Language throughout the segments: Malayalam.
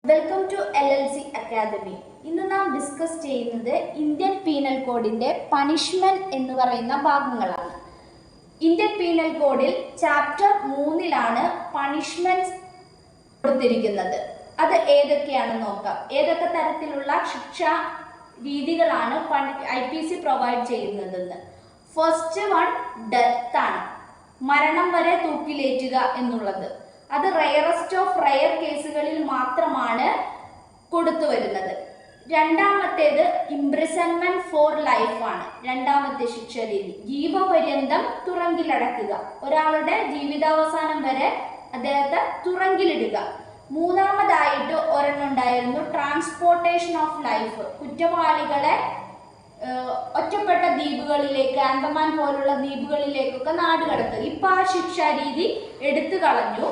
Welcome to LLC academy. ഇന്ന് നാം ഡിസ്കസ് ചെയ്യുന്നത് ഇന്ത്യൻ പീനൽ കോഡിന്റെ പണിഷ്മെന്റ് എന്ന് പറയുന്ന ഭാഗങ്ങളാണ്. ഇന്ത്യൻ പീനൽ കോഡിൽ ചാപ്റ്റർ 3-ലാണ് പണിഷ്മെന്റ്സ് കൊടുത്തിരിക്കുന്നത്. അത് ഏതൊക്കെയാണെന്ന് നോക്കാം. ഏതൊക്കെ തരത്തിലുള്ള ശിക്ഷാ രീതികളാണ് IPC പ്രൊവൈഡ് ചെയ്യുന്നതെന്ന്. ഫസ്റ്റ് വൺ ഡെത്ത് ആണ്. മരണം വരെ തൂക്കിലേറ്റുക എന്നുള്ളത്. അത് റയറസ്റ്റ് ഓഫ് റയർ കേസുകളിൽ മാത്രമാണ് കൊടുത്തു വരുന്നത്. രണ്ടാമത്തേത് ഇംപ്രിസൺമെന്റ് ഫോർ ലൈഫ് ആണ്. രണ്ടാമത്തെ ശിക്ഷാ രീതി ജീവപര്യന്തം തുറങ്കിലടക്കുക. ഒരാളുടെ ജീവിതാവസാനം വരെ അദ്ദേഹത്തെ തുറങ്കിലിടുക. മൂന്നാമതായിട്ട് ഒരെണ്ണുണ്ടായിരുന്നു ട്രാൻസ്പോർട്ടേഷൻ ഓഫ് ലൈഫ്. കുറ്റവാളികളെ ഒറ്റപ്പെട്ട ദ്വീപുകളിലേക്ക്, ആൻഡമാൻ പോലുള്ള ദ്വീപുകളിലേക്കൊക്കെ നാടുകടത്തുക. ഇപ്പോൾ ആ ശിക്ഷാ രീതി എടുത്തു കളഞ്ഞു.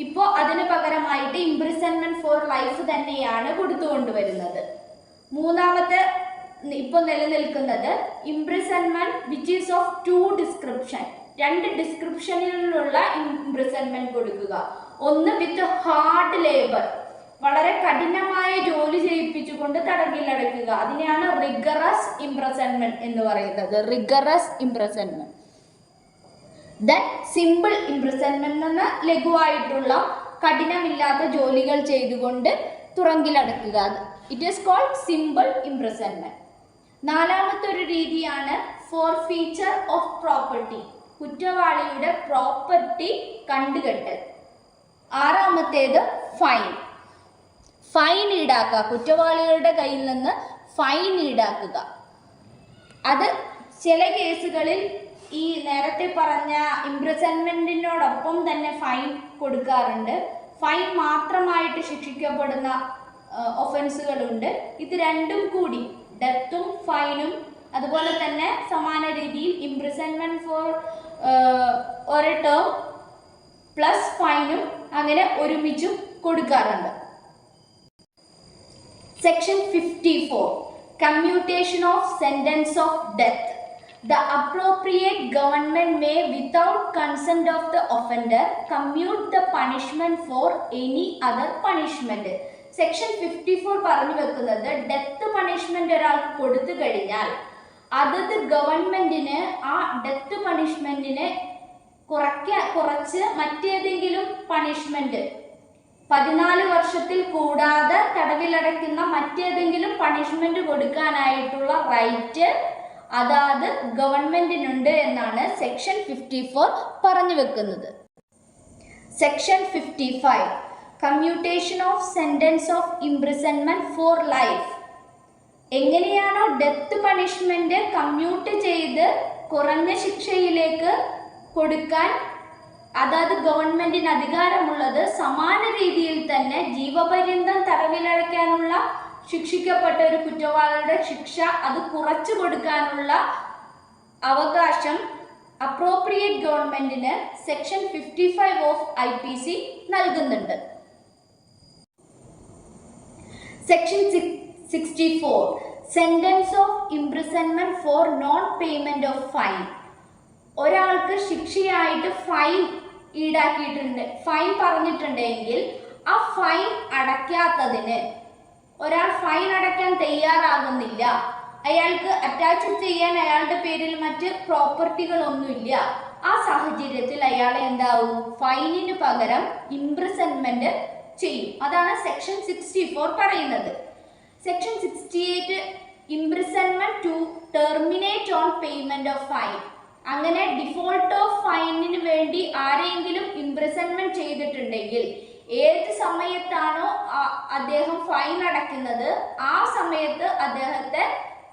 ഇപ്പോൾ അതിന് പകരമായിട്ട് ഇംപ്രിസൺമെന്റ് ഫോർ ലൈഫ് തന്നെയാണ് കൊടുത്തുകൊണ്ടുവരുന്നത്. മൂന്നാമത്തെ ഇപ്പോൾ നിലനിൽക്കുന്നത് imprisonment which is of 2 description. 2 ഡിസ്ക്രിപ്ഷനിലുള്ള ഇംപ്രിസൺമെന്റ് കൊടുക്കുക. ഒന്ന് വിത്ത് ഹാർഡ് ലേബർ, വളരെ കഠിനമായ ജോലി ചെയ്യിപ്പിച്ചുകൊണ്ട് തടവിലടയ്ക്കുക. അതിനെയാണ് റിഗറസ് ഇംപ്രിസൺമെന്റ് എന്ന് പറയുന്നത്. Rigorous imprisonment. Then simple imprisonment എന്ന ലഘുവായിട്ടുള്ള കഠിനമില്ലാത്ത ജോലികൾ ചെയ്തുകൊണ്ട് തുറങ്കിലടക്കുക. It is called simple imprisonment. നാലാമത്തെ ഒരു രീതിയാണ് ഫോർഫീച്ചർ ഓഫ് പ്രോപ്പർട്ടി. കുറ്റവാളിയുടെ പ്രോപ്പർട്ടി കണ്ടുകെട്ടൽ. ആറാമത്തേത് ഫൈൻ. ഫൈൻ ഈടാക്കുക. കുറ്റവാളികളുടെ കയ്യിൽ നിന്ന് ഫൈൻ ഈടാക്കുക. അത് ചില കേസുകളിൽ ഈ നേരത്തെ പറഞ്ഞ ഇംപ്രിസൺമെന്റിനോടൊപ്പം തന്നെ ഫൈൻ കൊടുക്കാറുണ്ട്. ഫൈൻ മാത്രമായിട്ട് ശിക്ഷിക്കപ്പെടുന്ന ഒഫൻസുകളുണ്ട്. ഇത് രണ്ടും കൂടി, ഡെത്തും ഫൈനും, അതുപോലെ തന്നെ സമാന രീതിയിൽ ഇംപ്രിസൺമെന്റ് ഫോർ ഒരു ടേം പ്ലസ് ഫൈനും അങ്ങനെ ഒരുമിച്ചും കൊടുക്കാറുണ്ട്. Section 54 Commutation of Sentence of Death. The appropriate government may, without consent of the offender, commute the punishment for any other punishment. Section 54 പറഞ്ഞു വെക്കുന്നത് ഡെത്ത് പണിഷ്മെന്റ് ഒരാൾക്ക് കൊടുത്തു കഴിഞ്ഞാൽ അതത് ഗവൺമെന്റിന് ആ ഡെത്ത് പണിഷ്മെന്റിനെ കുറച്ച് മറ്റേതെങ്കിലും പണിഷ്മെന്റ് 14 വർഷത്തിൽ കൂടാതെ തടവിലടയ്ക്കുന്ന മറ്റേതെങ്കിലും പണിഷ്മെന്റ് കൊടുക്കാനായിട്ടുള്ള റൈറ്റ് അതാത് ഗവൺമെന്റിനുണ്ട് എന്നാണ് സെക്ഷൻ 54 പറഞ്ഞു വെക്കുന്നത്. Section 55 commutation of sentence of imprisonment four life. എങ്ങനെയാണോ ഡെത്ത് പണിഷ്മെന്റ് കമ്മ്യൂട്ട് ചെയ്ത് കുറഞ്ഞ ശിക്ഷയിലേക്ക് കൊടുക്കാൻ അതാത് ഗവൺമെന്റിന് അധികാരമുള്ളത്, സമാന രീതിയിൽ തന്നെ ജീവപര്യന്തം തടവിലടയ്ക്കാനുള്ള ശിക്ഷിക്കപ്പെട്ട ഒരു കുറ്റവാളിയുടെ ശിക്ഷ അത് കുറച്ചു കൊടുക്കാനുള്ള അവകാശം അപ്രോപ്രിയേറ്റ് ഗവൺമെന്റിന് സെക്ഷൻ 55 ഓഫ് IPC നൽകുന്നുണ്ട്. Section 64 sentence of imprisonment four non payment of fine. ഒരാൾക്ക് ശിക്ഷയായിട്ട് ഫൈൻ ഈടാക്കിയിട്ടുണ്ട്, ഫൈൻ പറഞ്ഞിട്ടുണ്ടെങ്കിൽ ആ ഫൈൻ അടയ്ക്കാത്തതിന്, ഒരാൾ ഫൈൻ അടയ്ക്കാൻ തയ്യാറാകുന്നില്ല, അയാൾക്ക് അറ്റാച്ച് ചെയ്യാൻ അയാളുടെ പേരിൽ മറ്റ് പ്രോപ്പർട്ടികളൊന്നുമില്ല, ആ സാഹചര്യത്തിൽ അയാളെ എന്താവും, ഫൈനിന് പകരം ഇംപ്രിസൺമെന്റ് ചെയ്യും. അതാണ് സെക്ഷൻ 64 പറയുന്നത്. Section 68 imprisonment to terminate on payment of fine. അങ്ങനെ ഡിഫോൾട്ട് ഓഫ് ഫൈനിന് വേണ്ടി ആരെങ്കിലും ഇംപ്രിസൺമെന്റ് ചെയ്തിട്ടുണ്ടെങ്കിൽ ഏത് സമയത്താണോ അദ്ദേഹം ഫൈൻ അടയ്ക്കുന്നത് ആ സമയത്ത് അദ്ദേഹത്തെ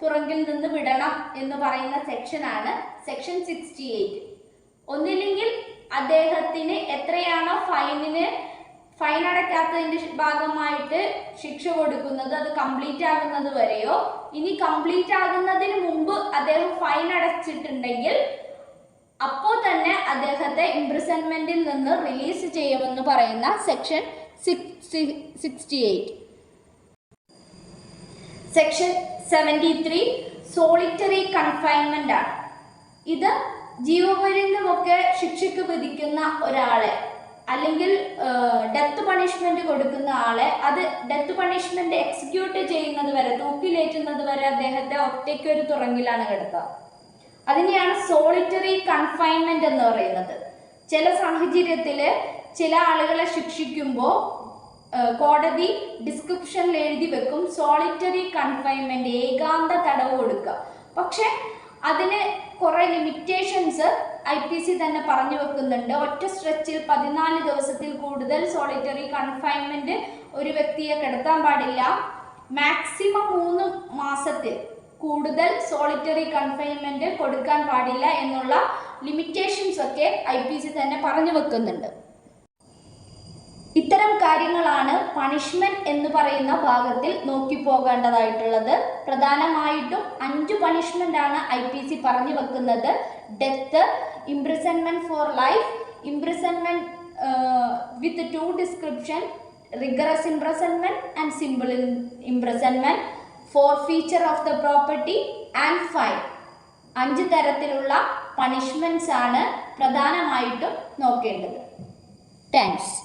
തുറങ്കിൽ നിന്ന് വിടണം എന്ന് പറയുന്ന സെക്ഷനാണ് സെക്ഷൻ 68. ഒന്നില്ലെങ്കിൽ അദ്ദേഹത്തിന് എത്രയാണോ ഫൈൻ അടയ്ക്കാത്തതിന്റെ ഭാഗമായിട്ട് ശിക്ഷ കൊടുക്കുന്നത് അത് കംപ്ലീറ്റ് ആകുന്നത് വരെയോ, ഇനി കംപ്ലീറ്റ് ആകുന്നതിന് മുമ്പ് അദ്ദേഹം ഫൈൻ അടച്ചിട്ടുണ്ടെങ്കിൽ അപ്പോൾ തന്നെ അദ്ദേഹത്തെ ഇംപ്രിസൺമെന്റിൽ നിന്ന് റിലീസ് ചെയ്യുമെന്ന് പറയുന്ന സെക്ഷൻ 68. സെക്ഷൻ 73 സോളിറ്ററി കൺഫൈൻമെന്റ് ആണ്. ഇത് ജീവപര്യന്തമൊക്കെ ശിക്ഷയ്ക്ക് വിധിക്കുന്ന ഒരാളെ അല്ലെങ്കിൽ ഡെത്ത് പണിഷ്മെന്റ് കൊടുക്കുന്ന ആളെ അത് ഡെത്ത് പണിഷ്മെന്റ് എക്സിക്യൂട്ട് ചെയ്യുന്നത് വരെ, തൂക്കിലേറ്റുന്നത് വരെ അദ്ദേഹത്തെ ഒറ്റയ്ക്ക് ഒരു തുറങ്കിലാണ് കിടത്തുക. അതിനെയാണ് സോളിറ്ററി കൺഫൈൻമെന്റ് എന്ന് പറയുന്നത്. ചില സാഹചര്യത്തിൽ ചില ആളുകളെ ശിക്ഷിക്കുമ്പോൾ കോടതി ഡിസ്ക്രിപ്ഷനിൽ എഴുതി വെക്കും സോളിറ്ററി കൺഫൈൻമെന്റ്, ഏകാന്ത തടവ് കൊടുക്കുക. പക്ഷെ അതിന് കുറെ ലിമിറ്റേഷൻസ് IPC തന്നെ പറഞ്ഞു വെക്കുന്നുണ്ട്. ഒറ്റ സ്ട്രെച്ചിൽ 14 ദിവസത്തിൽ കൂടുതൽ സോളിറ്ററി കൺഫൈൻമെന്റ് ഒരു വ്യക്തിയെ കിടത്താൻ പാടില്ല. മാക്സിമം 3 മാസത്തിൽ കൂടുതൽ സോളിറ്ററി കൺഫൈൻമെന്റ് കൊടുക്കാൻ പാടില്ല എന്നുള്ള ലിമിറ്റേഷൻസ് ഒക്കെ IPC തന്നെ പറഞ്ഞു വെക്കുന്നുണ്ട്. ഇത്തരം കാര്യങ്ങളാണ് പണിഷ്മെന്റ് എന്ന് പറയുന്ന ഭാഗത്തിൽ നോക്കി പോകേണ്ടതായിട്ടുള്ളത്. പ്രധാനമായിട്ടും 5 പണിഷ്മെന്റ് ആണ് IPC പറഞ്ഞു വെക്കുന്നത്. Death, imprisonment four life, imprisonment with 2 description, rigorous imprisonment and simple imprisonment, forfeiture of the property and fine. 5 തരത്തിലുള്ള പണിഷ്മെന്റ്സ് ആണ് പ്രധാനമായിട്ടും നോക്കേണ്ടത്. താങ്ക്സ്.